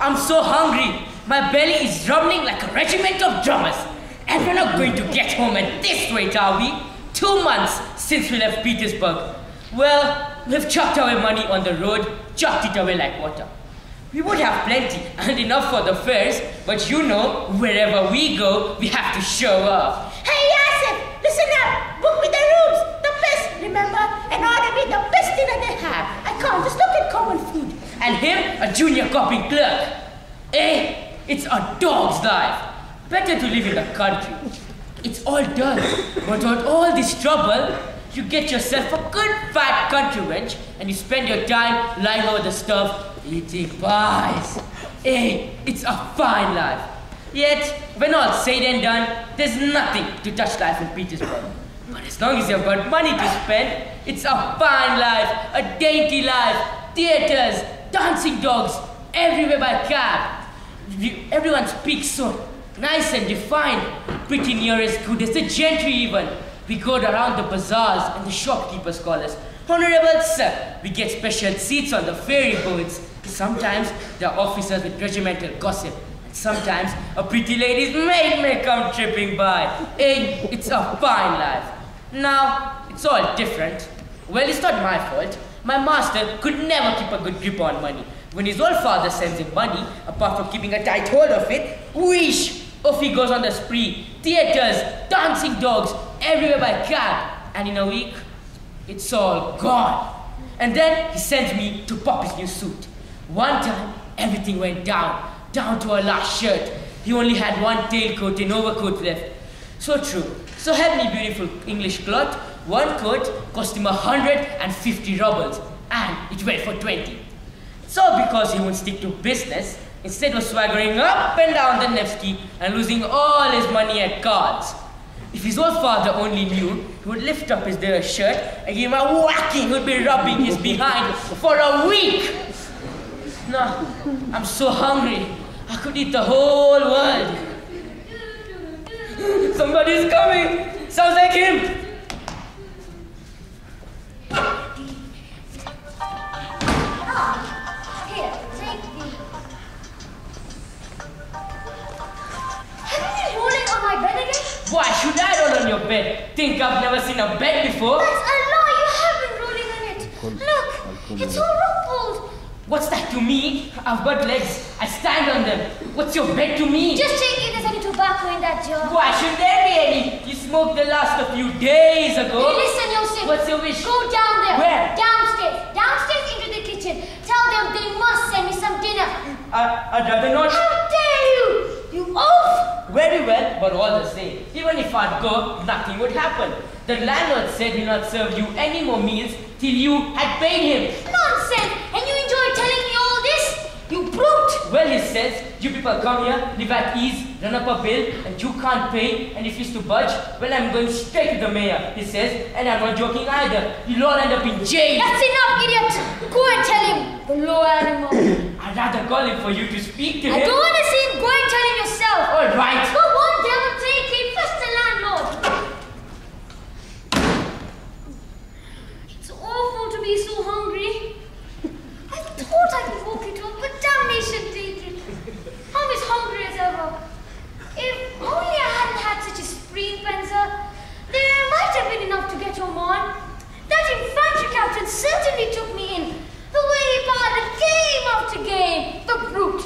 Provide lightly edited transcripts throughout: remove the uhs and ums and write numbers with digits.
I'm so hungry. My belly is rumbling like a regiment of drummers. And we're not going to get home at this rate, are we? 2 months since we left Petersburg. Well, we've chucked away money on the road, chucked it away like water. We would have plenty and enough for the fares, but you know, wherever we go, we have to show off. Hey, Yasif, listen up. Book me the rooms. The best, remember? And order me the best dinner they have. I can't just look at common food. And him, a junior copy clerk. It's a dog's life. Better to live in the country. It's all done, but without all this trouble, you get yourself a good fat country wench and you spend your time lying over the stove eating pies. It's a fine life. Yet, when all's said and done, there's nothing to touch life in Petersburg. But as long as you've got money to spend, it's a fine life, a dainty life, theaters, dancing dogs, everywhere by cab. Everyone speaks so nice and defined, pretty near as good as the gentry even. We go around the bazaars and the shopkeepers call us, "Honorable sir." We get special seats on the ferry boats. Sometimes there are officers with regimental gossip. And sometimes a pretty lady's maid may come tripping by. It's a fine life. Now, it's all different. Well, it's not my fault. My master could never keep a good grip on money. When his old father sends him money, apart from keeping a tight hold of it, whoosh, off he goes on the spree. Theaters, dancing dogs, everywhere by cab. And in a week, it's all gone. And then he sends me to pop his new suit. One time, everything went down to our last shirt. He only had one tailcoat and overcoat left. So true. So help me, beautiful English cloth. One coat cost him 150 rubles, and it went for 20. So because he won't stick to business, instead of swaggering up and down the Nevsky and losing all his money at cards. If his old father only knew, he would lift up his little shirt and give him a whacking who'd be rubbing his behind for a week. No, I'm so hungry. I could eat the whole world. Somebody's coming. Sounds like him. Why should I roll on your bed? Think I've never seen a bed before? That's a lie. You have been rolling on it. Look, it's all ruffled. What's that to me? I've got legs. I stand on them. What's your bed to me? Just check if there's any tobacco in that jar. Why should there be any? You smoked the last a few days ago. Hey, listen, Yosef. What's your wish? Go down there. Where? Downstairs. Downstairs into the kitchen. Tell them they must send me some dinner. I'd rather not. How dare you? You oaf! Very well, but all the same. Even if I'd go, nothing would happen. The landlord said he'd not serve you any more meals till you had paid him. Nonsense! And you enjoy telling me all this? You brute! Well, he says, you people come here, live at ease, run up a bill, and you can't pay and refuse to budge. Well, I'm going straight to the mayor, he says, and I'm not joking either. You'll all end up in jail. That's enough, idiot! Go and tell him, the low animal. I'd rather call him for you to speak to him. I don't want to see him. Go and tell him yourself. All right. Go on, devil, take it. First the landlord. It's awful to be so hungry. I thought I could walk it off, but damnation take it. I'm as hungry as ever. If only I hadn't had such a spree, Spencer, there might have been enough to get home on. That infantry captain certainly took me in. The way he parted game after game. The brute.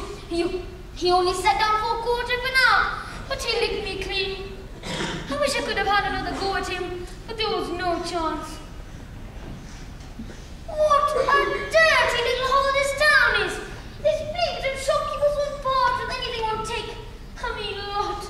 He only sat down for a quarter of an hour, but he licked me clean. I wish I could have had another go at him, but there was no chance. What a dirty little hole this town is! These blatant shopkeepers won't part with anything won't take. I mean, lot.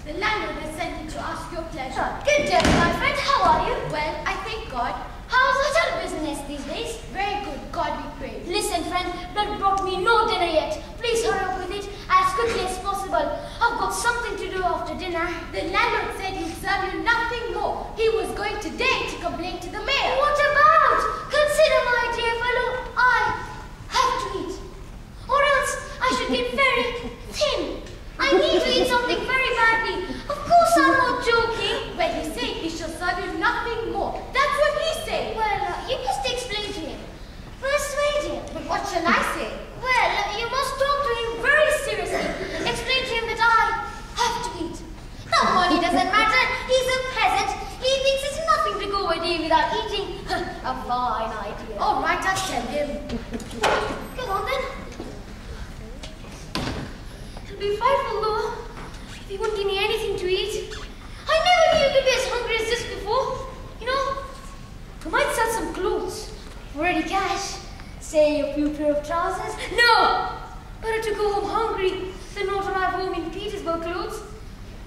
The landlord has sent me to ask your pleasure. Good day, my friend. How are you? Well, I thank God. How's hotel business these days? Very good, God be praised. Listen, friend, Blood brought me no dinner yet. Please hurry up with it as quickly as possible. I've got something to do after dinner. The landlord said he'd serve you nothing more. He was going today to complain to the mayor. What about? Consider, my dear fellow, I have to eat. Or else I should get very thin. I need to eat something very badly. Of course, I'm not joking. Well, he said he shall serve you nothing more. That's what he said. Well, you must explain to him. Persuade him. But what shall I say? Well, you must a fine idea. All right, I'll tell him. Come on then. It'll be frightful though, if he wouldn't give me anything to eat. I never knew you could be as hungry as this before. You know, we might sell some clothes for ready cash. Say a few pair of trousers. No! Better to go home hungry than not arrive home in Petersburg clothes.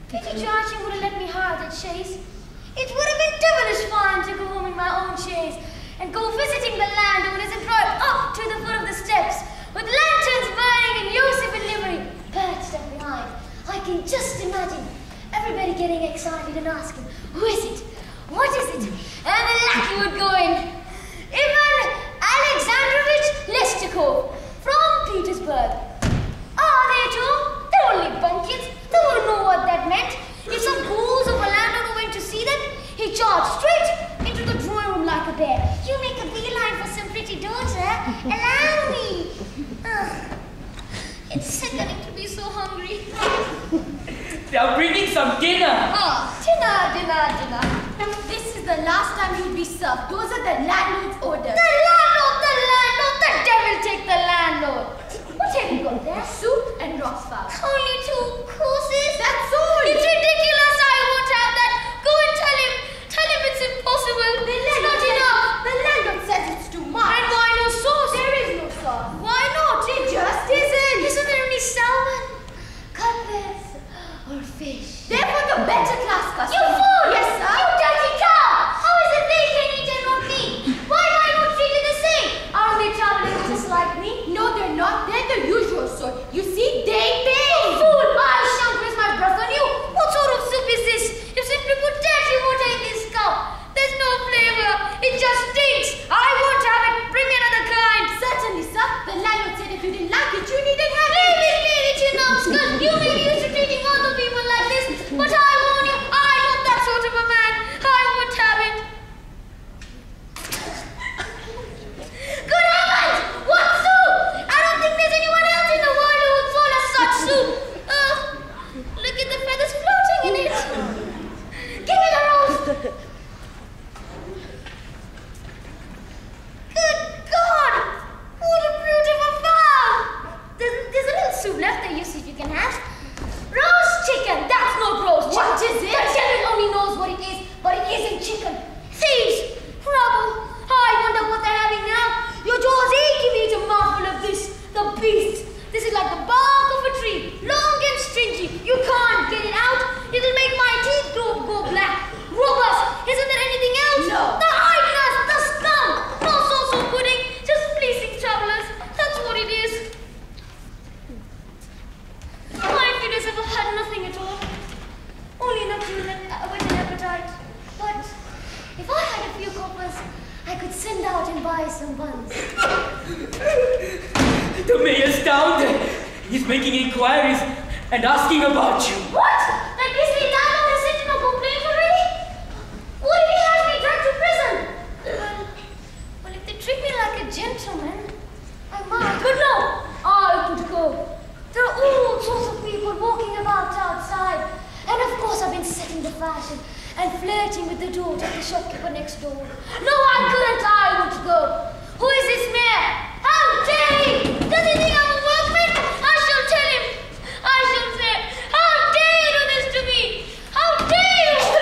Pity charging would have let me hire that chaise. It would have been devilish fun to go home in my own chaise and go visiting the landowners and drive up to the foot of the steps with lanterns burning and Yosef in livery perched up behind. I can just imagine everybody getting excited and asking, who is it? What is it? And the lackey would go in. Ivan Alexandrovich Lestikov from Petersburg. Ah, they too? They're only bunkets. They wouldn't know what that meant. If some ghouls of a landowner went to see them, he charged straight into the drawing room like a bear. You make a beeline for some pretty daughter. Allow me. It's sickening to be so hungry. They are bringing some dinner. Dinner. This is the last time you'll be served. Those are the landlord's orders. The landlord, the devil take the landlord. What have you got there? Soup and roast fowl. Only 2 courses? That's all. It's ridiculous. I won't have that. Go and tell him. Tell him it's impossible. It's not enough. The landlord says it's too much. And why no sauce? There is no sauce. Why not? It just isn't. Isn't there any salmon, cutlets, or fish? They're for the better class You customers. fool! Yes, sir. You dirty cow! How is it they can eat and not me? Why am I not treated the same? Aren't they traveling just like me? No, they're not. They're the usual sort. You see, they pay. Fool! I shan't waste my breath on you. What sort of soup is this? You simply put dirty water in this cup. There's no flavor. It just stinks. I won't have it. Bring me another kind. Certainly, sir. The landlord said if you didn't like it, you needn't have it. Leave it, you numbskull. You may be used to treating other people like this, but I warn you, I'm not that sort of a man. I won't have it. Good heavens! What soup? I don't think there's anyone else in the world who would swallow such soup. Look at the feathers floating in it. Give me the roast. Good God! What a brute of a fowl! There's a little soup left there, you see if you can have. Roast chicken! That's not roast chicken! What is it? The devil only knows what it is, but it isn't chicken. Thieves! Rubble! I wonder what they're having now. Your jaws ache if you eat a mouthful of this. The beast! This is like the bark of a tree, long and stringy. You can't get it out. It'll make my teeth go black. Robbers! Isn't there anything else? No. The idlers! The scum! No sauce or pudding, just fleecing travelers. That's what it is. My fetus ever had nothing at all. Only enough to whet an appetite. But if I had a few coppers, I could send out and buy some buns. The mayor's down there. He's making inquiries and asking about you. What? That beastly landlord has sent him a complaint already? What if he has me dragged to prison? Well, if they treat me like a gentleman, I might. But no, I wouldn't go. There are all sorts of people walking about outside. And of course I've been setting the fashion and flirting with the daughter of the shopkeeper next door. No, I won't go. Who is this mayor? How dare he? Does he think I'm a workman? I shall tell him. I shall say, how dare you do this to me? How dare you?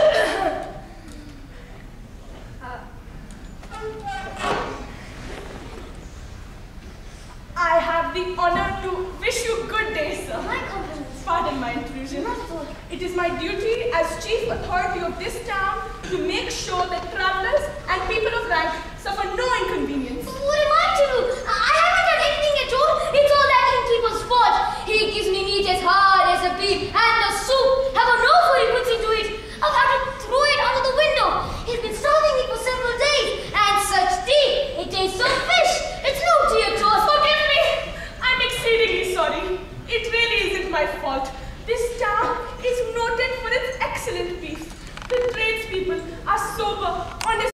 I have the honor to wish you good day, sir. My compliments. Pardon my intrusion. Not at all. It is my duty as chief authority of this town to make sure that travelers and people of rank suffer no inconvenience